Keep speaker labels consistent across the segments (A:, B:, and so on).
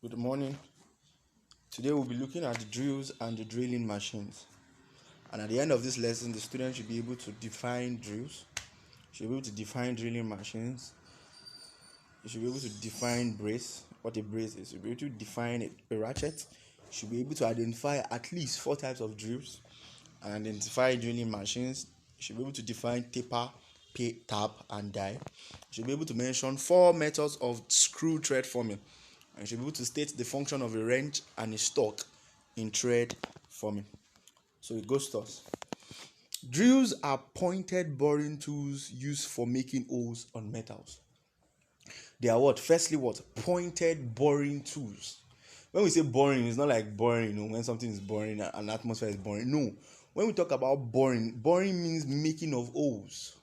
A: Good morning. Today we'll be looking at the drills and the drilling machines. And at the end of this lesson, the student should be able to define drills, should be able to define drilling machines, you should be able to define brace, what a brace is, you should be able to define a ratchet, you should be able to identify at least 4 types of drills and identify drilling machines, you should be able to define taper, tap, and die. You should be able to mention 4 methods of screw thread forming. And you should be able to state the function of a wrench and a stock in thread forming. So it goes to us. Drills are pointed boring tools used for making holes on metals. They are what? Firstly, what? Pointed boring tools. When we say boring, it's not like boring, when something is boring, an atmosphere is boring. No. When we talk about boring means making of holes.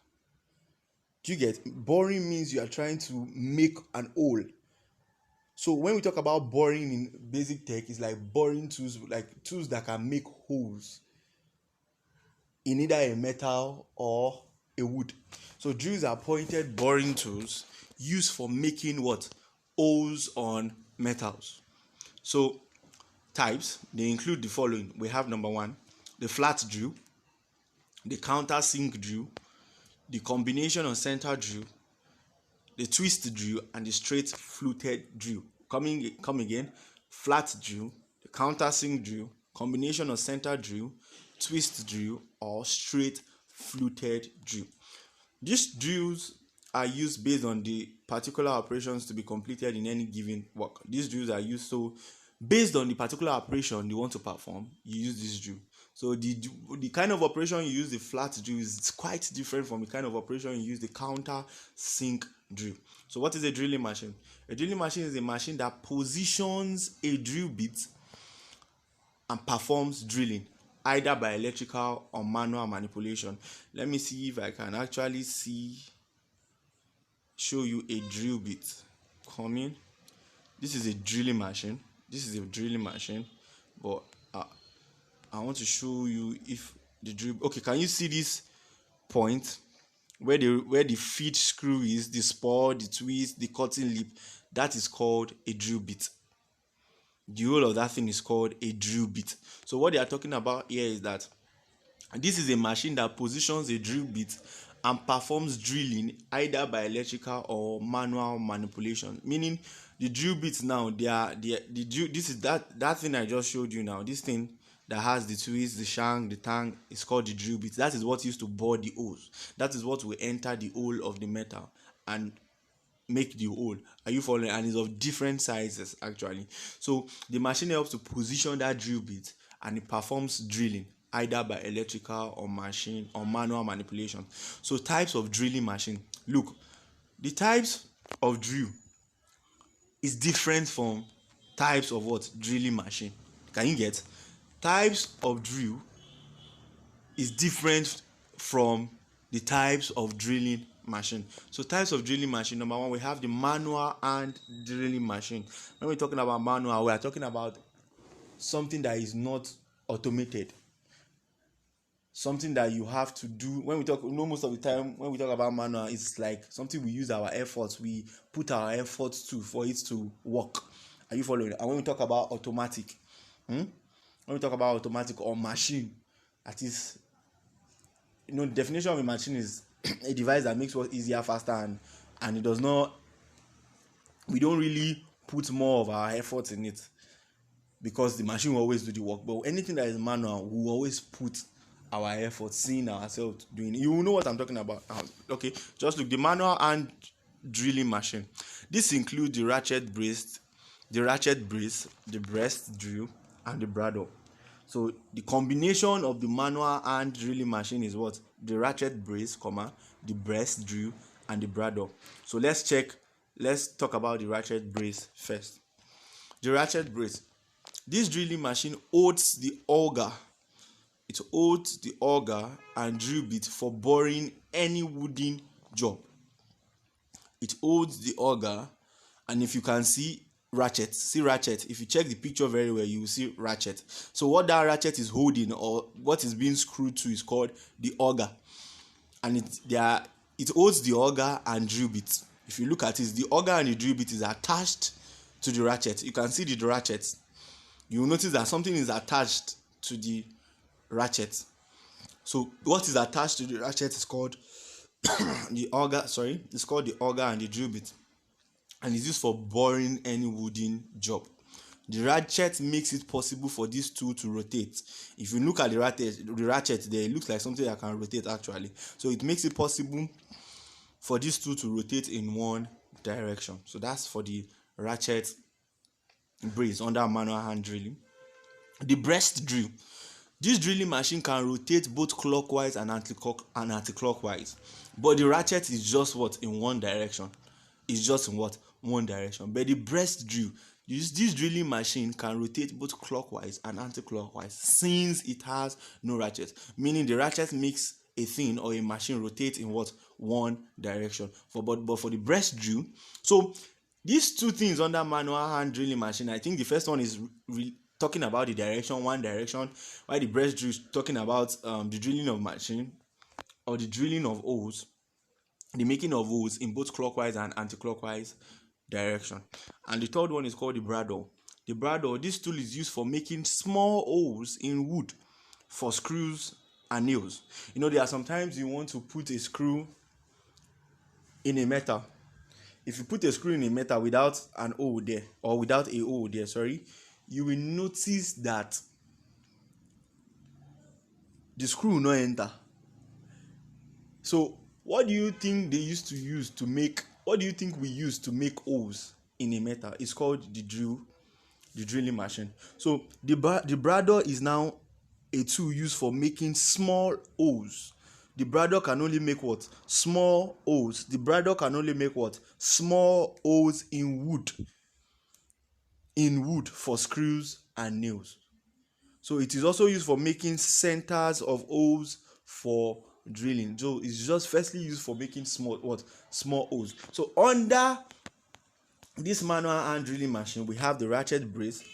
A: Do you get? Boring means you are trying to make an hole. So when we talk about boring in basic tech, it's like boring tools, like tools that can make holes in either a metal or a wood. So drills are pointed boring tools used for making what? Holes on metals. So types, they include the following. We have number 1, the flat drill, the countersink drill, the combination or center drill, the twist drill, and the straight fluted drill. Come again. Flat drill, the countersink drill, combination of center drill, twist drill, or straight fluted drill. These drills are used based on the particular operations to be completed in any given work. These drills are used so based on the particular operation you want to perform, you use this drill. So the kind of operation you use the flat drill is quite different from the kind of operation you use the countersink drill. So what is a drilling machine? A drilling machine is a machine that positions a drill bit and performs drilling either by electrical or manual manipulation. Let me see if I can actually show you a drill bit coming. This is a drilling machine. But I want to show you if the drill. Okay, can you see this point where the feed screw is, the spur, the twist, the cutting lip? That is called a drill bit. The whole of that thing is called a drill bit. So what they are talking about here is that this is a machine that positions a drill bit and performs drilling either by electrical or manual manipulation. Meaning the drill bits now, this is that thing I just showed you now. This thing that has the twist, the shank, the tang is called the drill bit. That is what used to bore the holes. That is what will enter the hole of the metal and make the hole. Are you following? And it's of different sizes actually. So the machine helps to position that drill bit and it performs drilling either by electrical or machine or manual manipulation. So types of drilling machine. Look, the types of drill is different from types of what? Drilling machine. Can you get? Types of drill is different from the types of drilling machine. So types of drilling machine, number 1, we have the manual and drilling machine. When we're talking about manual, we are talking about something that is not automated, something that you have to do. When we talk, most of the time when we talk about manual, it's like something we use our efforts, we put our efforts to for it to work. Are you following? And when we talk about automatic, when we talk about automatic or machine, that is, the definition of a machine is a device that makes work easier, faster, and it does not, we don't really put more of our efforts in it because the machine will always do the work. But anything that is manual, we will always put our efforts, seeing ourselves doing it. You will know what I'm talking about. Okay, just look, the manual and drilling machine. This includes the ratchet brace, the breast drill, and the bradawl. So the combination of the manual and drilling machine is what? The ratchet brace, the breast drill, and the bradawl. So let's talk about the ratchet brace first. The ratchet brace. This drilling machine holds the auger. It holds the auger and drill bit for boring any wooden job. It holds the auger, and if you can see ratchet, if you check the picture very well, you will see ratchet. So what that ratchet is holding, or what is being screwed to, is called the auger, and it holds the auger and drill bit. If you look at it, the auger and the drill bit is attached to the ratchet. You can see the ratchet. You will notice that something is attached to the ratchet. So what is attached to the ratchet is called the auger. Sorry, it's called the auger and the drill bit, and it's used for boring any wooden job. The ratchet makes it possible for this tool to rotate. If you look at the ratchet there, it looks like something that can rotate actually. So it makes it possible for this tool to rotate in one direction. So that's for the ratchet brace under manual hand drilling. The breast drill. This drilling machine can rotate both clockwise and anti-clockwise, but the ratchet is just what, in one direction. It's just in what, one direction. But the breast drill, this drilling machine can rotate both clockwise and anti-clockwise since it has no ratchet, meaning the ratchet makes a thing or a machine rotate in what, one direction. But for the breast drill, so these two things under manual hand drilling machine, I think the first one is talking about the direction, one direction, while the breast drill is talking about the drilling of machine or the drilling of holes, the making of holes in both clockwise and anti-clockwise direction. And the third one is called the bradawl. The bradawl, this tool is used for making small holes in wood for screws and nails. You know, there are sometimes you want to put a screw in a metal. If you put a screw in a metal without an hole there, or without a hole there, you will notice that the screw will not enter. So what do you think they used to use to make, what do you think we use to make holes in a metal? It's called the drilling machine. So the bradawl is now a tool used for making small holes. The bradawl can only make what? Small holes. The bradawl can only make what? Small holes in wood. In wood for screws and nails. So it is also used for making centers of holes for drilling. So it's just firstly used for making small holes. So under this manual hand drilling machine, we have the ratchet brace,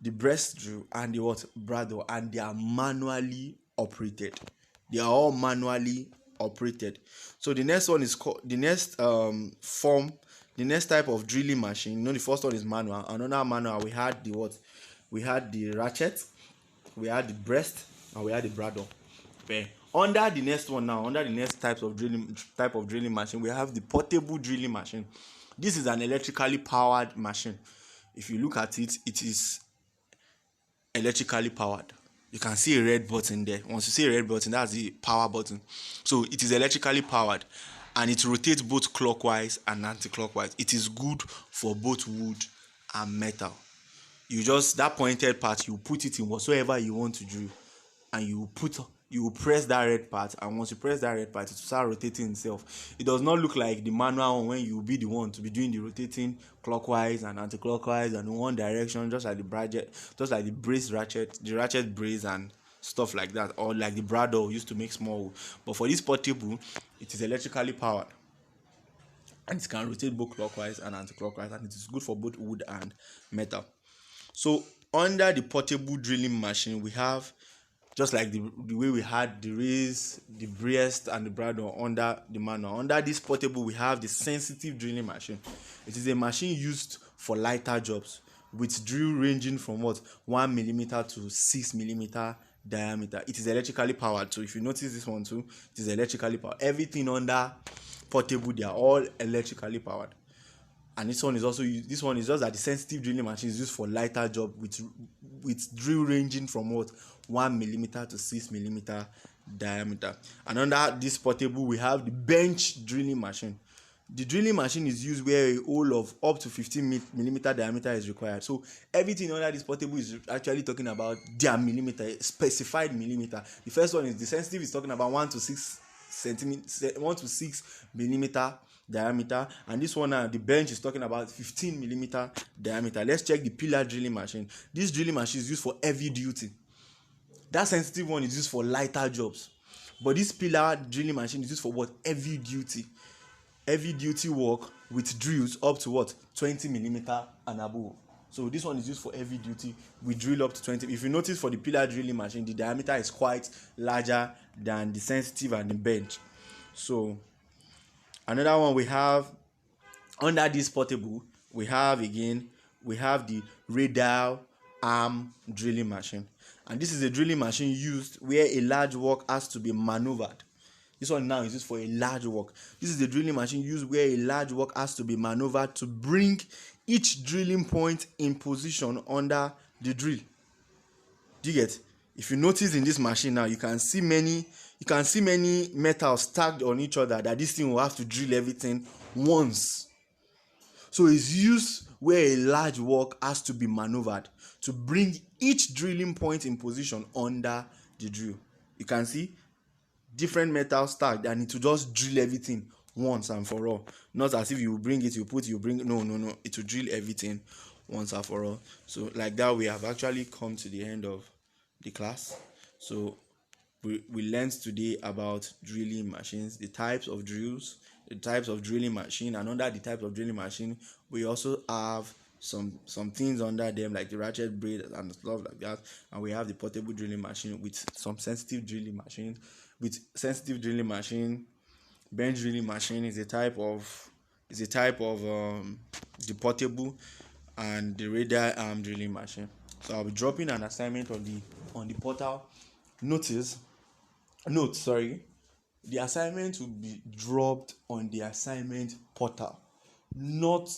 A: the breast drill, and the bradawl, and they are manually operated. They are all manually operated. So the next one is called the next the next type of drilling machine. You know, the first one is manual. Another manual, we had the ratchet, we had the breast, and we had the bradawl. Okay. Under the next one now, under the next type of drilling machine, we have the portable drilling machine. This is an electrically powered machine. If you look at it, it is electrically powered. You can see a red button there. Once you see a red button, that's the power button. So it is electrically powered, and it rotates both clockwise and anti-clockwise. It is good for both wood and metal. You just, that pointed part, you put it in whatsoever you want to drill, and you press that red part, and once you press that red part, it will start rotating itself. It does not look like the manual one when you will be the one to be doing the rotating clockwise and anti-clockwise and in one direction, just like the brace ratchet, the ratchet brace and stuff like that, or like the bradawl used to make small. But for this portable, it is electrically powered, and it can rotate both clockwise and anti-clockwise, and it is good for both wood and metal. So under the portable drilling machine, we have, just like the way we had the raise, the breast, and the bradawl under the manual. Under this portable, we have the sensitive drilling machine. It is a machine used for lighter jobs, with drill ranging from 1 mm to 6 mm diameter. It is electrically powered. So if you notice this one too, it is electrically powered. Everything under portable, they are all electrically powered. And this one is just that the sensitive drilling machine is used for lighter job with drill ranging from 1 mm to 6 mm diameter. And under this portable, we have the bench drilling machine. The drilling machine is used where a hole of up to 15 mm diameter is required. So everything under this portable is actually talking about their millimeter, specified millimeter. The first one is the sensitive, is talking about 1 to 6 millimeter diameter, and this one now, the bench, is talking about 15 millimeter diameter. Let's check the pillar drilling machine. This drilling machine is used for heavy duty. That sensitive one is used for lighter jobs, but this pillar drilling machine is used for heavy duty work with drills up to 20 millimeter and above. So this one is used for heavy duty with drill up to 20. If you notice, for the pillar drilling machine, the diameter is quite larger than the sensitive and the bench. So another one we have under this portable, we have again we have the radial arm drilling machine, and this is a drilling machine used where a large work has to be maneuvered. This one now is used for a large work. This is the drilling machine used where a large work has to be maneuvered to bring each drilling point in position under the drill. Do you get? If you notice in this machine now, you can see many metals stacked on each other, that this thing will have to drill everything once. So it's used where a large work has to be maneuvered to bring each drilling point in position under the drill. You can see different metals stacked, and it will just drill everything once and for all. Not as if you bring it, no. It will drill everything once and for all. So like that, we have actually come to the end of the class. So we learned today about drilling machines, the types of drills, the types of drilling machine, and under the types of drilling machine, we also have some things under them like the ratchet blade and stuff like that. And we have the portable drilling machine with some sensitive drilling machine. Bench drilling machine is a type of the portable, and the radial arm drilling machine. So I'll be dropping an assignment on the portal. The assignment will be dropped on the assignment portal, not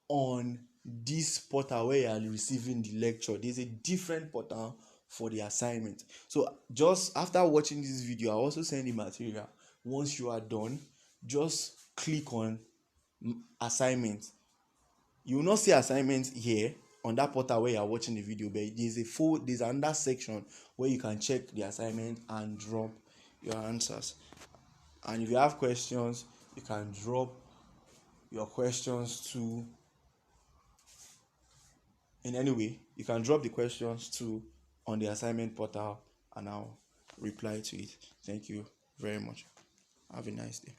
A: on this portal where you are receiving the lecture. There's a different portal for the assignment. So just after watching this video, I'll also send the material. Once you are done, just click on assignment. You will not see assignment here on that portal where you are watching the video, but there's another section where you can check the assignment and drop your answers. And if you have questions, you can drop your questions to you can drop the questions to on the assignment portal, and I'll reply to it. Thank you very much. Have a nice day.